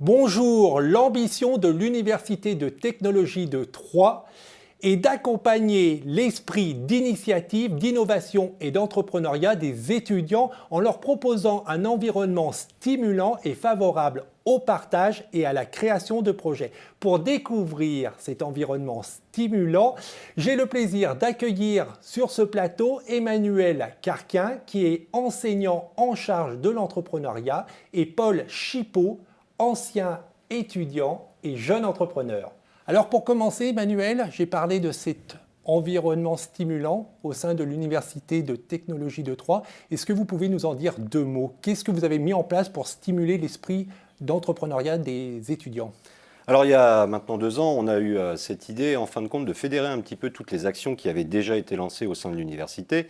Bonjour, l'ambition de l'Université de technologie de Troyes est d'accompagner l'esprit d'initiative, d'innovation et d'entrepreneuriat des étudiants en leur proposant un environnement stimulant et favorable au partage et à la création de projets. Pour découvrir cet environnement stimulant, j'ai le plaisir d'accueillir sur ce plateau Emmanuel Carquin, qui est enseignant en charge de l'entrepreneuriat, et Paul Chipot, ancien étudiant et jeune entrepreneur. Alors pour commencer, Emmanuel, j'ai parlé de cet environnement stimulant au sein de l'Université de technologie de Troyes. Est-ce que vous pouvez nous en dire deux mots? Qu'est-ce que vous avez mis en place pour stimuler l'esprit d'entrepreneuriat des étudiants? Alors il y a maintenant 2 ans, on a eu cette idée, en fin de compte, de fédérer un petit peu toutes les actions qui avaient déjà été lancées au sein de l'université,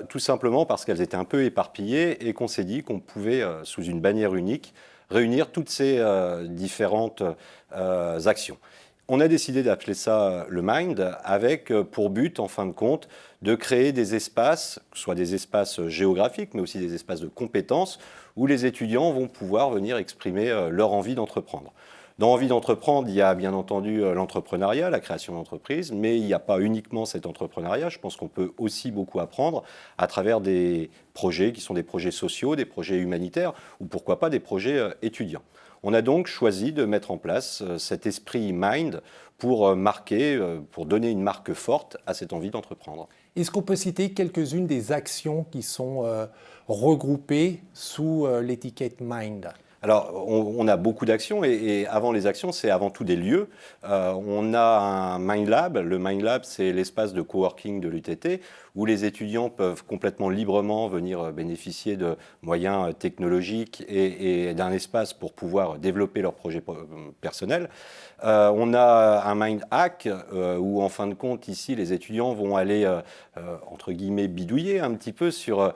tout simplement parce qu'elles étaient un peu éparpillées et qu'on s'est dit qu'on pouvait, sous une bannière unique, réunir toutes ces différentes actions. On a décidé d'appeler ça le Mind, avec pour but, en fin de compte, de créer des espaces, soit des espaces géographiques, mais aussi des espaces de compétences, où les étudiants vont pouvoir venir exprimer leur envie d'entreprendre. Dans envie d'entreprendre, il y a bien entendu l'entrepreneuriat, la création d'entreprise, mais il n'y a pas uniquement cet entrepreneuriat. Je pense qu'on peut aussi beaucoup apprendre à travers des projets qui sont des projets sociaux, des projets humanitaires, ou pourquoi pas des projets étudiants. On a donc choisi de mettre en place cet esprit Mind pour marquer, pour donner une marque forte à cette envie d'entreprendre. Est-ce qu'on peut citer quelques-unes des actions qui sont regroupées sous l'étiquette Mind? Alors, on a beaucoup d'actions et avant les actions, c'est avant tout des lieux. On a un Mind Lab. Le Mind Lab, c'est l'espace de coworking de l'UTT où les étudiants peuvent complètement librement venir bénéficier de moyens technologiques et d'un espace pour pouvoir développer leurs projets personnels. On a un Mind Hack où, en fin de compte, ici, les étudiants vont aller, entre guillemets, bidouiller un petit peu sur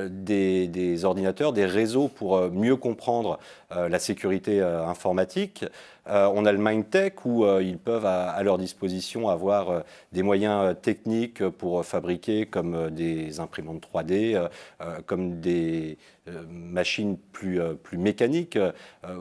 des ordinateurs, des réseaux pour mieux comprendre la sécurité informatique. On a le MindTech où ils peuvent à leur disposition avoir des moyens techniques pour fabriquer comme des imprimantes 3D, comme des machines plus mécaniques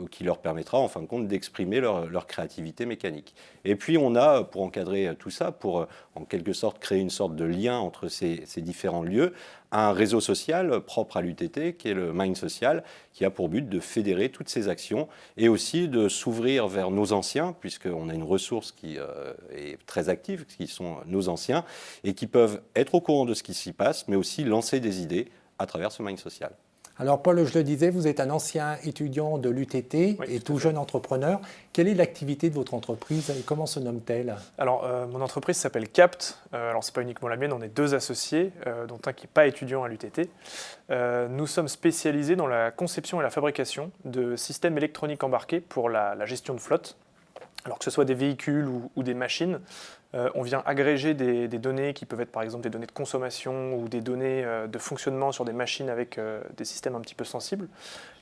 qui leur permettra en fin de compte d'exprimer leur créativité mécanique. Et puis on a, pour encadrer tout ça, pour en quelque sorte créer une sorte de lien entre ces différents lieux, un réseau social propre à l'UTT qui est le Mind Social, qui a pour but de fédérer toutes ces actions et aussi de s'ouvrir vers nos anciens, puisqu'on a une ressource qui est très active, qui sont nos anciens, et qui peuvent être au courant de ce qui s'y passe, mais aussi lancer des idées à travers ce Mind Social. Alors Paul, je le disais, vous êtes un ancien étudiant de l'UTT Oui, et tout tout à fait. jeune entrepreneur. Quelle est l'activité de votre entreprise et comment se nomme-t-elle? Alors, mon entreprise s'appelle Capt. Alors, c'est pas uniquement la mienne, on est deux associés, dont un qui n'est pas étudiant à l'UTT. Nous sommes spécialisés dans la conception et la fabrication de systèmes électroniques embarqués pour la gestion de flotte. Alors que ce soit des véhicules ou des machines, on vient agréger des données qui peuvent être par exemple des données de consommation ou des données de fonctionnement sur des machines avec des systèmes un petit peu sensibles.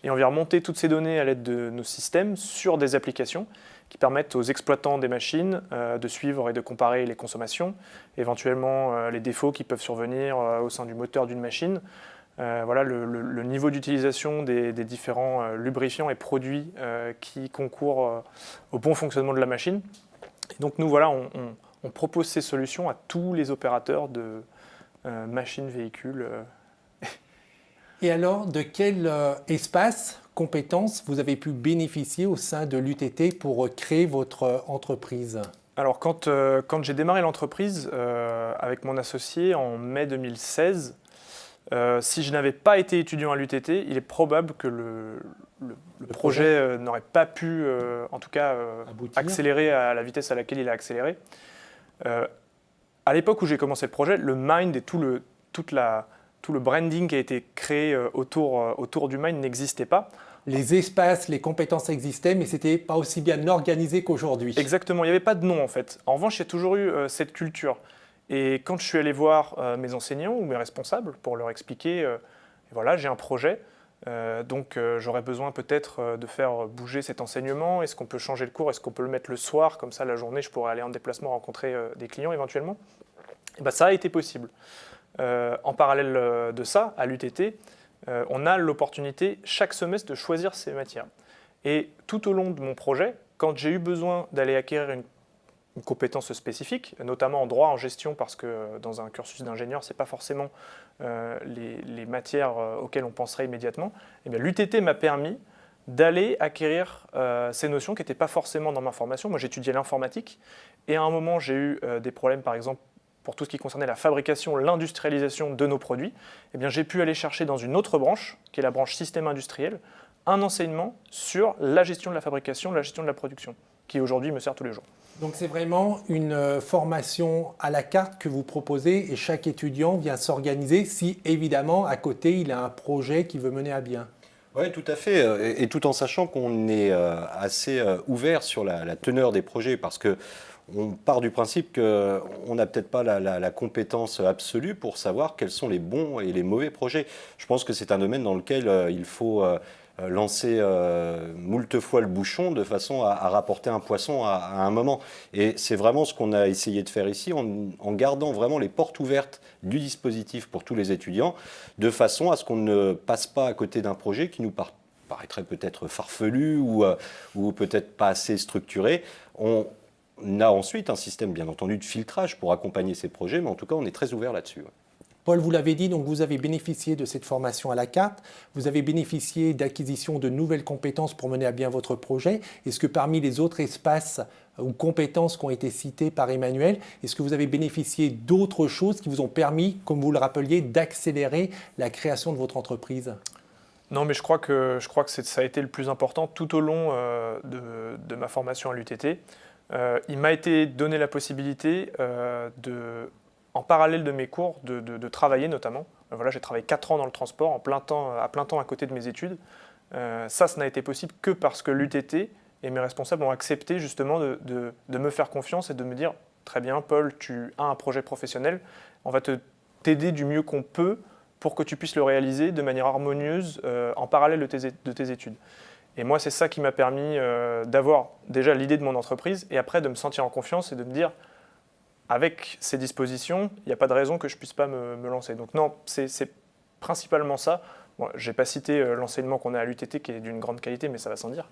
Et on vient remonter toutes ces données à l'aide de nos systèmes sur des applications qui permettent aux exploitants des machines de suivre et de comparer les consommations, éventuellement les défauts qui peuvent survenir au sein du moteur d'une machine. Voilà le niveau d'utilisation des différents lubrifiants et produits qui concourent au bon fonctionnement de la machine. Et donc nous, voilà, on propose ces solutions à tous les opérateurs de machines, véhicules. Et alors, de quel espace, compétences vous avez pu bénéficier au sein de l'UTT pour créer votre entreprise? Alors quand j'ai démarré l'entreprise avec mon associé en mai 2016, si je n'avais pas été étudiant à l'UTT, il est probable que le projet n'aurait pas pu, en tout cas, accélérer à la vitesse à laquelle il a accéléré. À l'époque où j'ai commencé le projet, le Mind et tout le branding qui a été créé autour du Mind n'existait pas. Les espaces, les compétences existaient, mais ce n'était pas aussi bien organisé qu'aujourd'hui. Exactement, il n'y avait pas de nom en fait. En revanche, il y a toujours eu cette culture. Et quand je suis allé voir mes enseignants ou mes responsables pour leur expliquer, voilà, j'ai un projet, donc j'aurais besoin peut-être de faire bouger cet enseignement. Est-ce qu'on peut changer le cours? Est-ce qu'on peut le mettre le soir? Comme ça, la journée, je pourrais aller en déplacement rencontrer des clients éventuellement. Et ben, ça a été possible. En parallèle de ça, à l'UTT, on a l'opportunité chaque semestre de choisir ses matières. Et tout au long de mon projet, quand j'ai eu besoin d'aller acquérir une compétence spécifique, notamment en droit, en gestion, parce que dans un cursus d'ingénieur, ce n'est pas forcément les matières auxquelles on penserait immédiatement, eh bien, l'UTT m'a permis d'aller acquérir ces notions qui n'étaient pas forcément dans ma formation. Moi, j'étudiais l'informatique, et à un moment, j'ai eu des problèmes, par exemple, pour tout ce qui concernait la fabrication, l'industrialisation de nos produits. Eh bien, j'ai pu aller chercher dans une autre branche, qui est la branche système industriel, un enseignement sur la gestion de la fabrication, la gestion de la production, qui aujourd'hui me sert tous les jours. Donc c'est vraiment une formation à la carte que vous proposez et chaque étudiant vient s'organiser si évidemment à côté il a un projet qu'il veut mener à bien. Oui, tout à fait. Et tout en sachant qu'on est assez ouvert sur la teneur des projets parce que on part du principe qu'on n'a peut-être pas la compétence absolue pour savoir quels sont les bons et les mauvais projets. Je pense que c'est un domaine dans lequel il faut lancer moult fois le bouchon de façon à rapporter un poisson à un moment. Et c'est vraiment ce qu'on a essayé de faire ici en gardant vraiment les portes ouvertes du dispositif pour tous les étudiants de façon à ce qu'on ne passe pas à côté d'un projet qui nous paraîtrait peut-être farfelu ou peut-être pas assez structuré. On a ensuite un système bien entendu de filtrage pour accompagner ces projets, mais en tout cas on est très ouvert là-dessus. Paul, vous l'avez dit, donc vous avez bénéficié de cette formation à la carte, vous avez bénéficié d'acquisition de nouvelles compétences pour mener à bien votre projet. Est-ce que parmi les autres espaces ou compétences qui ont été citées par Emmanuel, est-ce que vous avez bénéficié d'autres choses qui vous ont permis, comme vous le rappeliez, d'accélérer la création de votre entreprise ? Non, mais je crois que ça a été le plus important tout au long de ma formation à l'UTT. Il m'a été donné la possibilité en parallèle de mes cours, de travailler notamment. Voilà, j'ai travaillé 4 ans dans le transport, à plein temps à côté de mes études. Ça n'a été possible que parce que l'UTT et mes responsables ont accepté justement de me faire confiance et de me dire « Très bien, Paul, tu as un projet professionnel, on va t'aider du mieux qu'on peut pour que tu puisses le réaliser de manière harmonieuse en parallèle de tes études. » Et moi, c'est ça qui m'a permis d'avoir déjà l'idée de mon entreprise et après de me sentir en confiance et de me dire avec ces dispositions, il n'y a pas de raison que je ne puisse pas me lancer. Donc non, c'est principalement ça. Bon, je n'ai pas cité l'enseignement qu'on a à l'UTT qui est d'une grande qualité, mais ça va sans dire.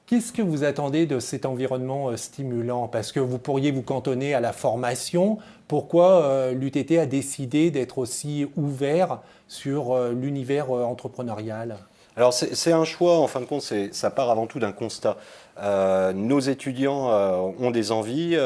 Qu'est-ce que vous attendez de cet environnement stimulant ? Parce que vous pourriez vous cantonner à la formation. Pourquoi l'UTT a décidé d'être aussi ouvert sur l'univers entrepreneurial ? Alors c'est un choix, en fin de compte, ça part avant tout d'un constat. Nos étudiants ont des envies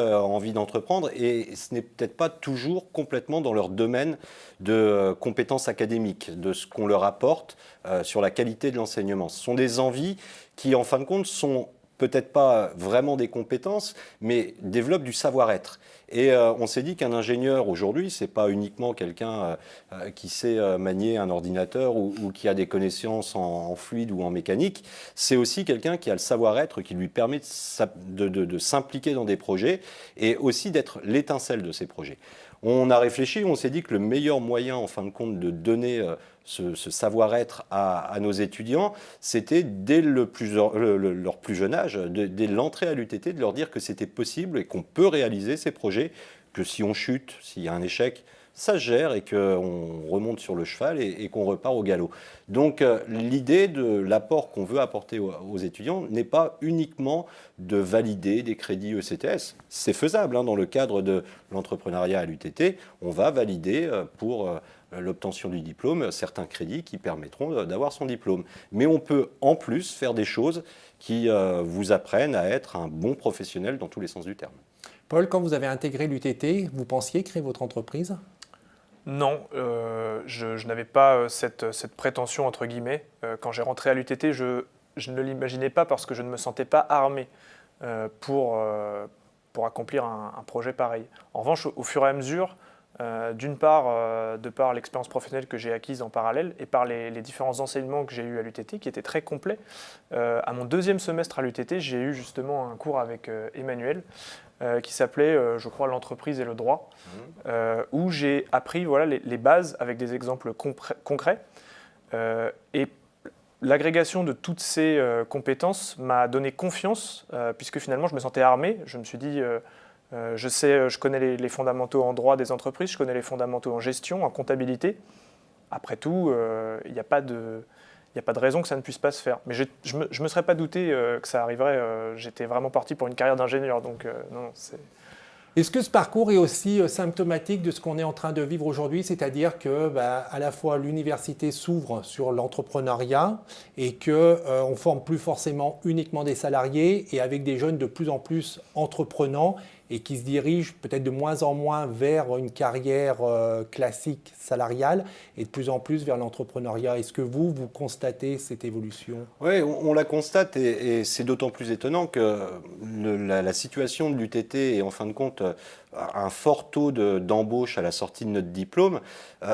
d'entreprendre et ce n'est peut-être pas toujours complètement dans leur domaine de compétences académiques, de ce qu'on leur apporte sur la qualité de l'enseignement. Ce sont des envies qui, en fin de compte, sont peut-être pas vraiment des compétences, mais développent du savoir-être. Et on s'est dit qu'un ingénieur aujourd'hui, c'est pas uniquement quelqu'un qui sait manier un ordinateur ou qui a des connaissances en fluide ou en mécanique, c'est aussi quelqu'un qui a le savoir-être qui lui permet de s'impliquer dans des projets et aussi d'être l'étincelle de ces projets. On a réfléchi, on s'est dit que le meilleur moyen, en fin de compte, de donner ce savoir-être à nos étudiants, c'était dès leur plus jeune âge, dès l'entrée à l'UTT, de leur dire que c'était possible et qu'on peut réaliser ces projets, que si on chute, s'il y a un échec, ça se gère et qu'on remonte sur le cheval et qu'on repart au galop. Donc l'idée de l'apport qu'on veut apporter aux étudiants n'est pas uniquement de valider des crédits ECTS. C'est faisable dans le cadre de l'entrepreneuriat à l'UTT. On va valider pour l'obtention du diplôme certains crédits qui permettront d'avoir son diplôme. Mais on peut en plus faire des choses qui vous apprennent à être un bon professionnel dans tous les sens du terme. Paul, quand vous avez intégré l'UTT, vous pensiez créer votre entreprise ? Non, je n'avais pas cette prétention, entre guillemets. Quand j'ai rentré à l'UTT, je ne l'imaginais pas parce que je ne me sentais pas armé pour accomplir un projet pareil. En revanche, au fur et à mesure, d'une part, de par l'expérience professionnelle que j'ai acquise en parallèle et par les différents enseignements que j'ai eus à l'UTT, qui étaient très complets, à mon 2e semestre à l'UTT, j'ai eu justement un cours avec Emmanuel, qui s'appelait, je crois, l'entreprise et le droit, où j'ai appris les bases avec des exemples concrets. Et l'agrégation de toutes ces compétences m'a donné confiance, puisque finalement je me sentais armé. Je me suis dit, je connais les fondamentaux en droit des entreprises, je connais les fondamentaux en gestion, en comptabilité. Après tout, il n'y a pas de il n'y a pas de raison que ça ne puisse pas se faire. Mais je ne me serais pas douté que ça arriverait. J'étais vraiment parti pour une carrière d'ingénieur. Donc, non, c'est... Est-ce que ce parcours est aussi symptomatique de ce qu'on est en train de vivre aujourd'hui, c'est-à-dire que à la fois l'université s'ouvre sur l'entrepreneuriat et qu'on ne forme plus forcément uniquement des salariés et avec des jeunes de plus en plus entreprenants et qui se dirigent peut-être de moins en moins vers une carrière classique salariale et de plus en plus vers l'entrepreneuriat. Est-ce que vous constatez cette évolution ? Oui, on la constate et c'est d'autant plus étonnant que la situation de l'UTT et en fin de compte un fort taux d'embauche à la sortie de notre diplôme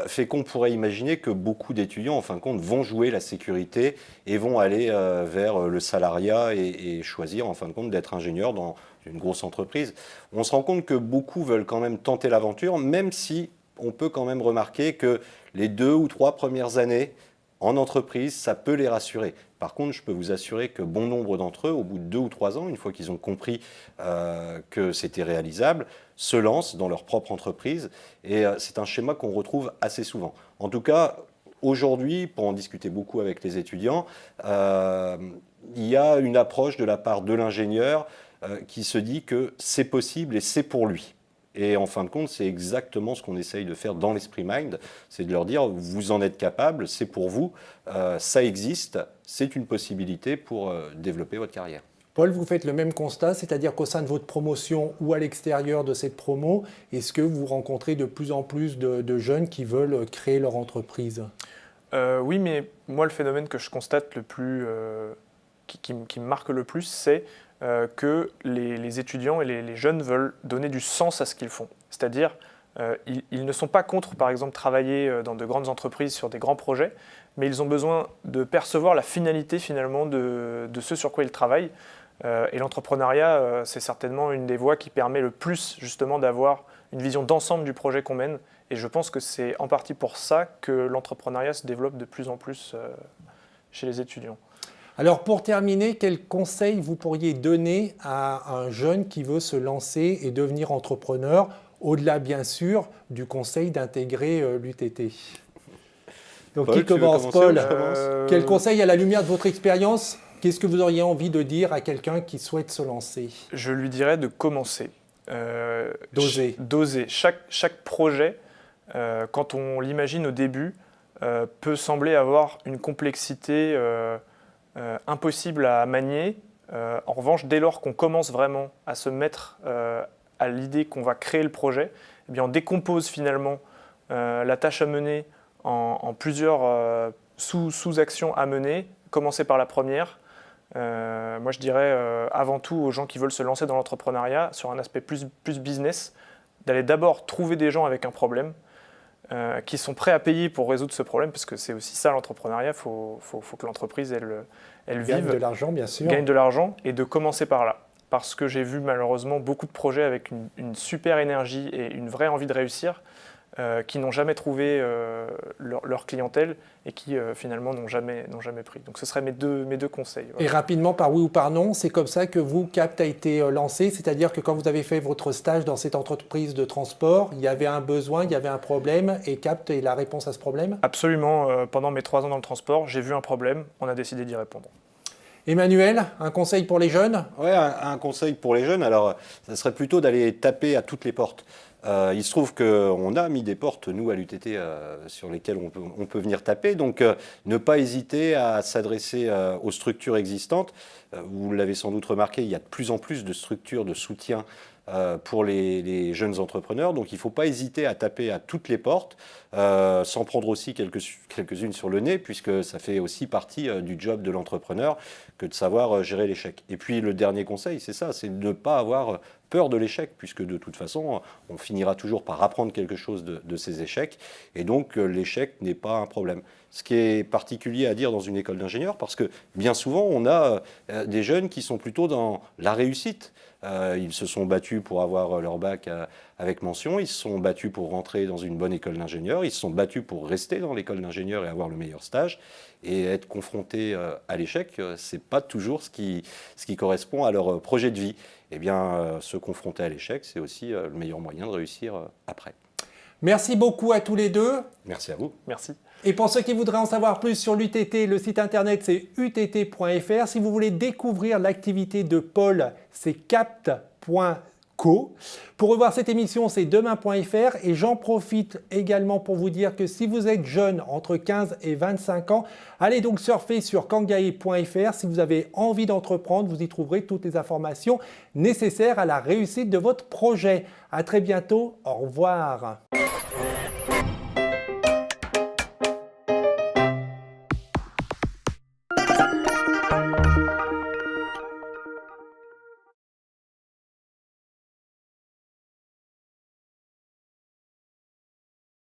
fait qu'on pourrait imaginer que beaucoup d'étudiants en fin de compte vont jouer la sécurité et vont aller vers le salariat et choisir en fin de compte d'être ingénieur dans une grosse entreprise. On se rend compte que beaucoup veulent quand même tenter l'aventure, même si on peut quand même remarquer que les 2 ou 3 premières années en entreprise, ça peut les rassurer. Par contre, je peux vous assurer que bon nombre d'entre eux, au bout de 2 ou 3 ans, une fois qu'ils ont compris que c'était réalisable, se lancent dans leur propre entreprise. Et c'est un schéma qu'on retrouve assez souvent. En tout cas, aujourd'hui, pour en discuter beaucoup avec les étudiants, il y a une approche de la part de l'ingénieur qui se dit que c'est possible et c'est pour lui. Et en fin de compte, c'est exactement ce qu'on essaye de faire dans l'Esprit Mind, c'est de leur dire, vous en êtes capable, c'est pour vous, ça existe, c'est une possibilité pour développer votre carrière. Paul, vous faites le même constat, c'est-à-dire qu'au sein de votre promotion ou à l'extérieur de cette promo, est-ce que vous rencontrez de plus en plus de jeunes qui veulent créer leur entreprise ? Oui, mais moi, le phénomène que je constate le plus, qui me marque le plus, c'est que les étudiants et les jeunes veulent donner du sens à ce qu'ils font. C'est-à-dire, ils ne sont pas contre, par exemple, travailler dans de grandes entreprises sur des grands projets, mais ils ont besoin de percevoir la finalité, finalement, de ce sur quoi ils travaillent. Et l'entrepreneuriat, c'est certainement une des voies qui permet le plus, justement, d'avoir une vision d'ensemble du projet qu'on mène. Et je pense que c'est en partie pour ça que l'entrepreneuriat se développe de plus en plus chez les étudiants. Alors pour terminer, quels conseils vous pourriez donner à un jeune qui veut se lancer et devenir entrepreneur, au-delà bien sûr du conseil d'intégrer l'UTT ? Donc Paul, qui commence, Paul ? Quel conseil à la lumière de votre expérience ? Qu'est-ce que vous auriez envie de dire à quelqu'un qui souhaite se lancer ? Je lui dirais de commencer. D'oser. D'oser. Chaque projet, quand on l'imagine au début, peut sembler avoir une complexité impossible à manier. En revanche, dès lors qu'on commence vraiment à se mettre à l'idée qu'on va créer le projet, eh bien, on décompose finalement la tâche à mener en plusieurs sous-actions à mener. Commencer par la première. Moi, je dirais avant tout aux gens qui veulent se lancer dans l'entrepreneuriat sur un aspect plus business, d'aller d'abord trouver des gens avec un problème, qui sont prêts à payer pour résoudre ce problème, parce que c'est aussi ça l'entrepreneuriat, il faut que l'entreprise elle vive, gagne de l'argent bien sûr, gagne de l'argent, et de commencer par là. Parce que j'ai vu malheureusement beaucoup de projets avec une super énergie et une vraie envie de réussir, qui n'ont jamais trouvé leur clientèle et qui finalement n'ont jamais pris. Donc ce seraient mes deux conseils. Voilà. Et rapidement, par oui ou par non, c'est comme ça que vous, CAPT, a été lancé, c'est-à-dire que quand vous avez fait votre stage dans cette entreprise de transport, il y avait un besoin, il y avait un problème, et CAPT est la réponse à ce problème ? Absolument. Pendant mes 3 ans dans le transport, j'ai vu un problème, on a décidé d'y répondre. Emmanuel, un conseil pour les jeunes ? Oui, un conseil pour les jeunes, alors ça serait plutôt d'aller taper à toutes les portes. Il se trouve qu'on a mis des portes, nous, à l'UTT, sur lesquelles on peut venir taper. Donc, ne pas hésiter à s'adresser aux structures existantes. Vous l'avez sans doute remarqué, il y a de plus en plus de structures de soutien pour les jeunes entrepreneurs. Donc, il ne faut pas hésiter à taper à toutes les portes, sans prendre aussi quelques-unes sur le nez, puisque ça fait aussi partie du job de l'entrepreneur que de savoir gérer l'échec. Et puis, le dernier conseil, c'est ça, c'est de ne pas avoir peur de l'échec, puisque de toute façon, on finira toujours par apprendre quelque chose de ces échecs. Et donc, l'échec n'est pas un problème. Ce qui est particulier à dire dans une école d'ingénieur, parce que bien souvent, on a des jeunes qui sont plutôt dans la réussite. Ils se sont battus pour avoir leur bac avec mention, ils se sont battus pour rentrer dans une bonne école d'ingénieur, ils se sont battus pour rester dans l'école d'ingénieur et avoir le meilleur stage. Et être confronté à l'échec, ce n'est pas toujours ce qui correspond à leur projet de vie. Eh bien, se confronter à l'échec, c'est aussi le meilleur moyen de réussir après. Merci beaucoup à tous les deux. Merci à vous. Merci. Et pour ceux qui voudraient en savoir plus sur l'UTT, le site internet c'est utt.fr. Si vous voulez découvrir l'activité de Paul, c'est capt.co. Pour revoir cette émission, c'est demain.fr. Et j'en profite également pour vous dire que si vous êtes jeune, entre 15 et 25 ans, allez donc surfer sur kangae.fr. Si vous avez envie d'entreprendre, vous y trouverez toutes les informations nécessaires à la réussite de votre projet. À très bientôt. Au revoir.